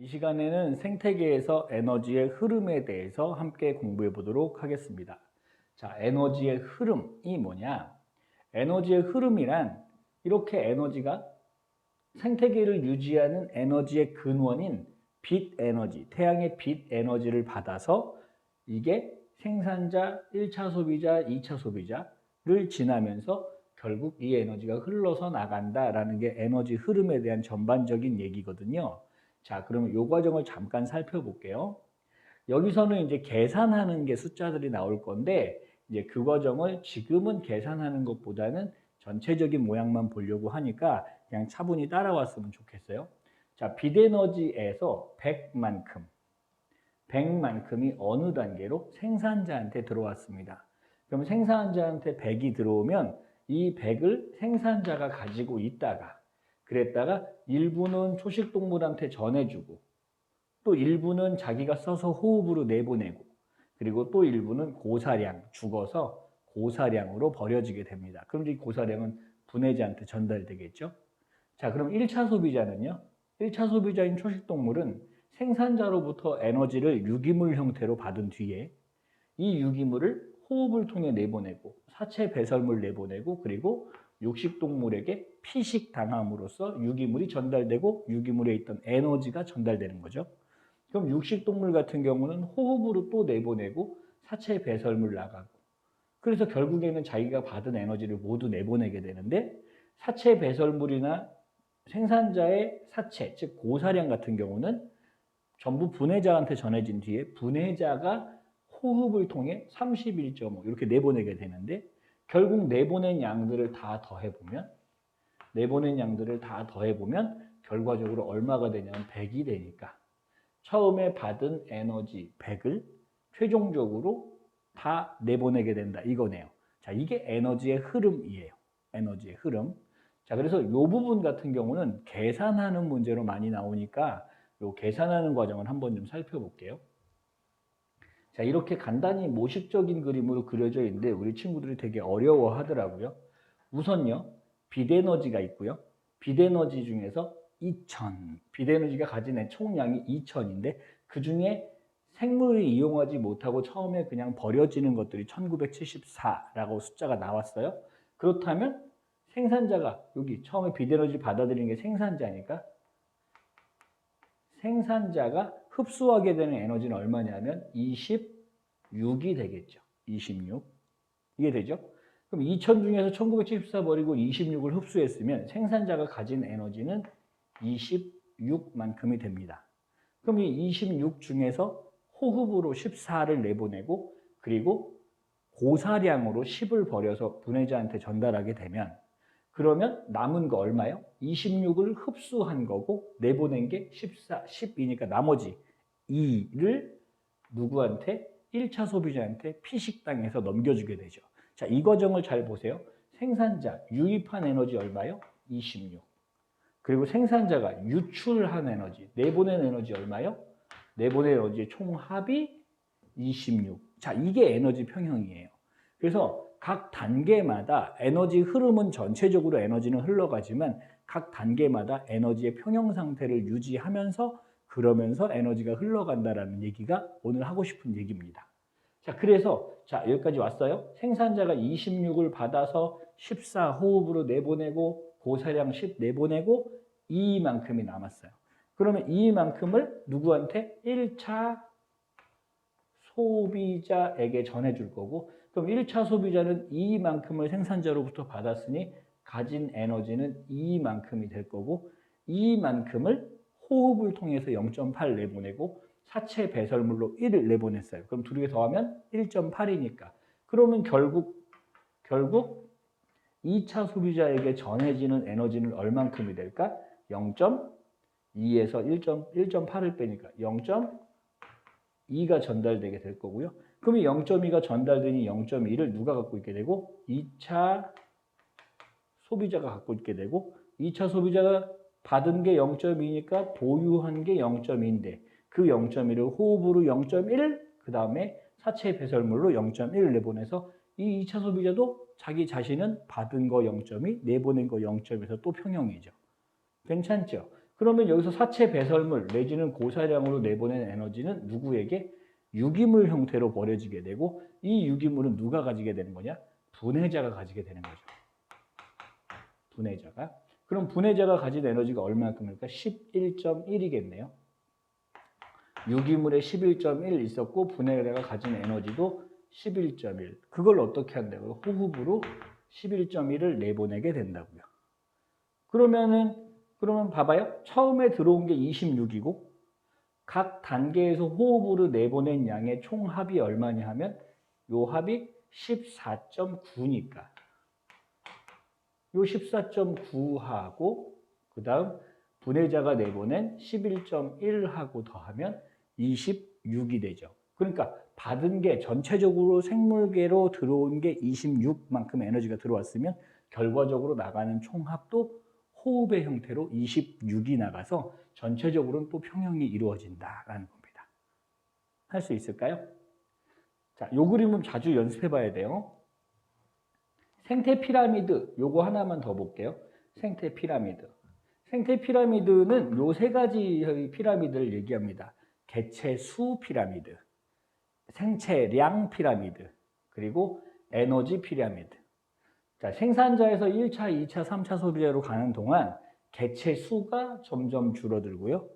이 시간에는 생태계에서 에너지의 흐름에 대해서 함께 공부해 보도록 하겠습니다. 자, 에너지의 흐름이 뭐냐? 에너지의 흐름이란 이렇게 에너지가 생태계를 유지하는 에너지의 근원인 빛 에너지, 태양의 빛 에너지를 받아서 이게 생산자, 1차 소비자, 2차 소비자를 지나면서 결국 이 에너지가 흘러서 나간다라는 게 에너지 흐름에 대한 전반적인 얘기거든요. 자, 그러면 이 과정을 잠깐 살펴볼게요. 여기서는 이제 계산하는 게 숫자들이 나올 건데 이제 그 과정을 지금은 계산하는 것보다는 전체적인 모양만 보려고 하니까 그냥 차분히 따라왔으면 좋겠어요. 자, 빛에너지에서 100만큼이 어느 단계로 생산자한테 들어왔습니다. 그럼 생산자한테 100이 들어오면 이 100을 생산자가 가지고 있다가 그랬다가 일부는 초식동물한테 전해주고 또 일부는 자기가 써서 호흡으로 내보내고 그리고 또 일부는 고사량 죽어서 고사량으로 버려지게 됩니다. 그럼 이 고사량은 분해자한테 전달되겠죠. 자, 그럼 1차 소비자는요. 1차 소비자인 초식동물은 생산자로부터 에너지를 유기물 형태로 받은 뒤에 이 유기물을 호흡을 통해 내보내고 사체 배설물 내보내고 그리고 육식동물에게 피식당함으로써 유기물이 전달되고 유기물에 있던 에너지가 전달되는 거죠. 그럼 육식동물 같은 경우는 호흡으로 또 내보내고 사체 배설물 나가고 그래서 결국에는 자기가 받은 에너지를 모두 내보내게 되는데 사체 배설물이나 생산자의 사체, 즉 고사량 같은 경우는 전부 분해자한테 전해진 뒤에 분해자가 호흡을 통해 31.5 이렇게 내보내게 되는데 결국 내보낸 양들을 다 더해보면 결과적으로 얼마가 되냐면 100이 되니까 처음에 받은 에너지 100을 최종적으로 다 내보내게 된다 이거네요. 자, 이게 에너지의 흐름이에요. 에너지의 흐름. 자, 그래서 이 부분 같은 경우는 계산하는 문제로 많이 나오니까 이 계산하는 과정을 한번 좀 살펴볼게요. 자, 이렇게 간단히 모식적인 그림으로 그려져 있는데 우리 친구들이 되게 어려워하더라고요. 우선요, 빛에너지가 있고요. 빛에너지 중에서 2000, 빛에너지가 가진 총량이 2000인데 그 중에 생물이 이용하지 못하고 처음에 그냥 버려지는 것들이 1974라고 숫자가 나왔어요. 그렇다면 생산자가 여기 처음에 빛에너지 받아들이는 게 생산자니까 생산자가 흡수하게 되는 에너지는 얼마냐면 26이 되겠죠. 26. 이게 되죠? 그럼 2000 중에서 1974 버리고 26을 흡수했으면 생산자가 가진 에너지는 26만큼이 됩니다. 그럼 이 26 중에서 호흡으로 14를 내보내고 그리고 고사량으로 10을 버려서 분해자한테 전달하게 되면 그러면 남은 거 얼마요? 26을 흡수한 거고 내보낸 게 14, 10이니까 나머지 2를 누구한테? 1차 소비자한테 피식당해서 넘겨주게 되죠. 자, 이 과정을 잘 보세요. 생산자 유입한 에너지 얼마요? 26. 그리고 생산자가 유출한 에너지, 내보낸 에너지 얼마요? 내보낸 에너지의 총합이 26. 자, 이게 에너지 평형이에요. 그래서 각 단계마다 에너지 흐름은 전체적으로 에너지는 흘러가지만 각 단계마다 에너지의 평형 상태를 유지하면서 그러면서 에너지가 흘러간다라는 얘기가 오늘 하고 싶은 얘기입니다. 자, 그래서 자, 여기까지 왔어요. 생산자가 26을 받아서 14 호흡으로 내보내고 고사량 10 내보내고 이만큼이 남았어요. 그러면 이만큼을 누구한테? 1차 소비자에게 전해줄 거고 그럼 1차 소비자는 이만큼을 생산자로부터 받았으니 가진 에너지는 이만큼이 될 거고 이만큼을 호흡을 통해서 0.8 내보내고 사체 배설물로 1을 내보냈어요. 그럼 둘이 더하면 1.8이니까 그러면 결국 2차 소비자에게 전해지는 에너지는 얼만큼이 될까? 0.2에서 1.8을 빼니까 0.2가 전달되게 될 거고요. 그러면 0.2가 전달되니 0.2를 누가 갖고 있게 되고 2차 소비자가 갖고 있게 되고 2차 소비자가 받은 게 0.2니까 보유한 게 0.2인데 그 0.1을 호흡으로 0.1, 그 다음에 사체 배설물로 0.1을 내보내서 이 2차 소비자도 자기 자신은 받은 거 0.2, 내보낸 거 0.1에서 또 평형이죠. 괜찮죠? 그러면 여기서 사체 배설물 내지는 고사량으로 내보낸 에너지는 누구에게? 유기물 형태로 버려지게 되고 이 유기물은 누가 가지게 되는 거냐? 분해자가 가지게 되는 거죠. 분해자가. 그럼 분해자가 가진 에너지가 얼마만큼일까? 11.1이겠네요. 유기물에 11.1 있었고 분해자가 가진 에너지도 11.1. 그걸 어떻게 한다고요? 호흡으로 11.1을 내보내게 된다고요. 그러면 봐봐요. 처음에 들어온 게 26이고 각 단계에서 호흡으로 내보낸 양의 총합이 얼마냐 하면 요 합이 14.9니까 요 14.9하고 그 다음 분해자가 내보낸 11.1하고 더하면 26이 되죠. 그러니까 받은 게 전체적으로 생물계로 들어온 게 26만큼 에너지가 들어왔으면 결과적으로 나가는 총합도 호흡의 형태로 26이 나가서 전체적으로는 또 평형이 이루어진다라는 겁니다. 할 수 있을까요? 자, 요 그림은 자주 연습해 봐야 돼요. 생태 피라미드 요거 하나만 더 볼게요. 생태 피라미드. 생태 피라미드는 요 세 가지의 피라미드를 얘기합니다. 개체 수 피라미드, 생체량 피라미드, 그리고 에너지 피라미드. 자, 생산자에서 1차, 2차, 3차 소비자로 가는 동안 개체 수가 점점 줄어들고요.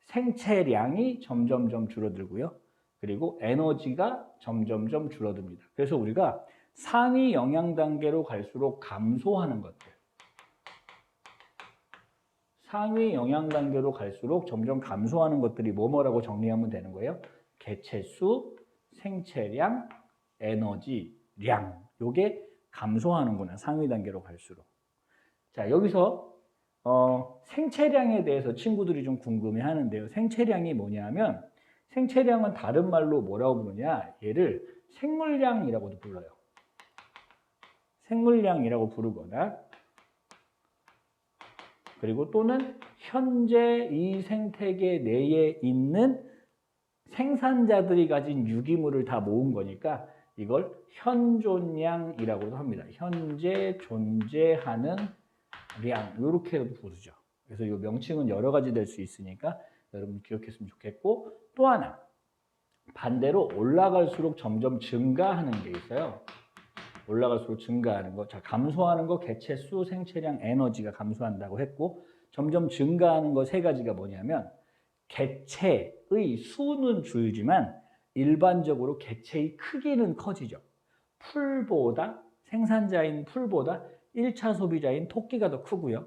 생체량이 점점점 줄어들고요. 그리고 에너지가 점점점 줄어듭니다. 그래서 우리가 상위 영양 단계로 갈수록 감소하는 것들. 상위 영양 단계로 갈수록 점점 감소하는 것들이 뭐라고 정리하면 되는 거예요? 개체 수, 생체량, 에너지량. 요게 감소하는구나. 상위 단계로 갈수록. 자, 여기서 생체량에 대해서 친구들이 좀 궁금해 하는데요. 생체량이 뭐냐면 생체량은 다른 말로 뭐라고 부르냐? 얘를 생물량이라고도 불러요. 생물량이라고 부르거나 그리고 또는 현재 이 생태계 내에 있는 생산자들이 가진 유기물을 다 모은 거니까 이걸 현존량이라고도 합니다. 현재 존재하는 량 이렇게도 부르죠. 그래서 이 명칭은 여러 가지 될 수 있으니까 여러분 기억했으면 좋겠고 또 하나 반대로 올라갈수록 점점 증가하는 게 있어요. 올라갈수록 증가하는 거. 자, 감소하는 거 개체 수, 생체량, 에너지가 감소한다고 했고 점점 증가하는 거 세 가지가 뭐냐면 개체의 수는 줄지만 일반적으로 개체의 크기는 커지죠. 풀보다 생산자인 풀보다 1차 소비자인 토끼가 더 크고요.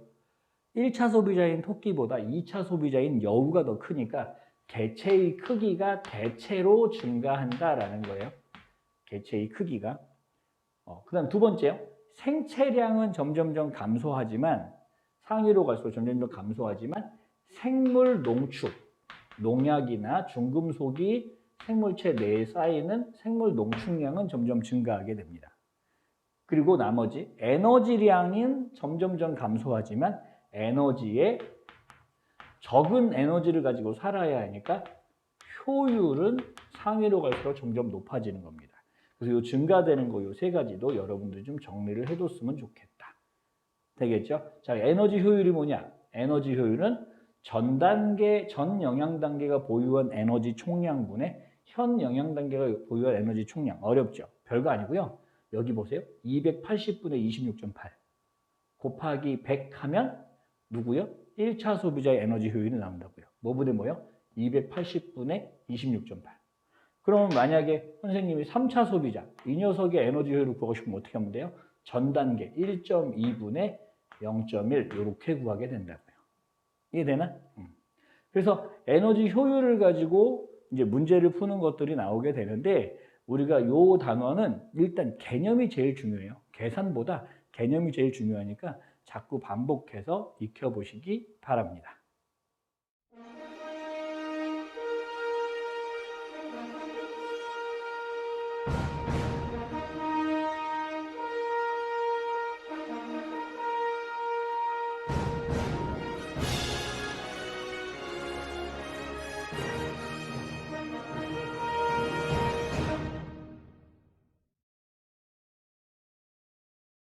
1차 소비자인 토끼보다 2차 소비자인 여우가 더 크니까 개체의 크기가 대체로 증가한다라는 거예요. 개체의 크기가. 그 다음 두 번째요. 생체량은 점점점 감소하지만 상위로 갈수록 점점점 감소하지만 생물 농축, 농약이나 중금속이 생물체 내에 쌓이는 생물 농축량은 점점 증가하게 됩니다. 그리고 나머지 에너지량은 점점점 감소하지만 에너지에 적은 에너지를 가지고 살아야 하니까 효율은 상위로 갈수록 점점 높아지는 겁니다. 그래서 이 증가되는 거 이 세 가지도 여러분들이 좀 정리를 해뒀으면 좋겠다. 되겠죠? 자, 에너지 효율이 뭐냐? 에너지 효율은 전 영양 단계가 보유한 에너지 총량분의 현 영양 단계가 보유한 에너지 총량. 어렵죠? 별거 아니고요. 여기 보세요. 280분의 26.8 곱하기 100 하면 누구요? 1차 소비자의 에너지 효율이 나온다고요. 뭐분의 뭐요? 280분의 26.8. 그럼 만약에 선생님이 3차 소비자, 이 녀석의 에너지 효율을 구하고 싶으면 어떻게 하면 돼요? 전 단계 1.2분의 0.1 이렇게 구하게 된다고요. 이해되나? 그래서 에너지 효율을 가지고 이제 문제를 푸는 것들이 나오게 되는데 우리가 요 단어는 일단 개념이 제일 중요해요. 계산보다 개념이 제일 중요하니까 자꾸 반복해서 익혀보시기 바랍니다.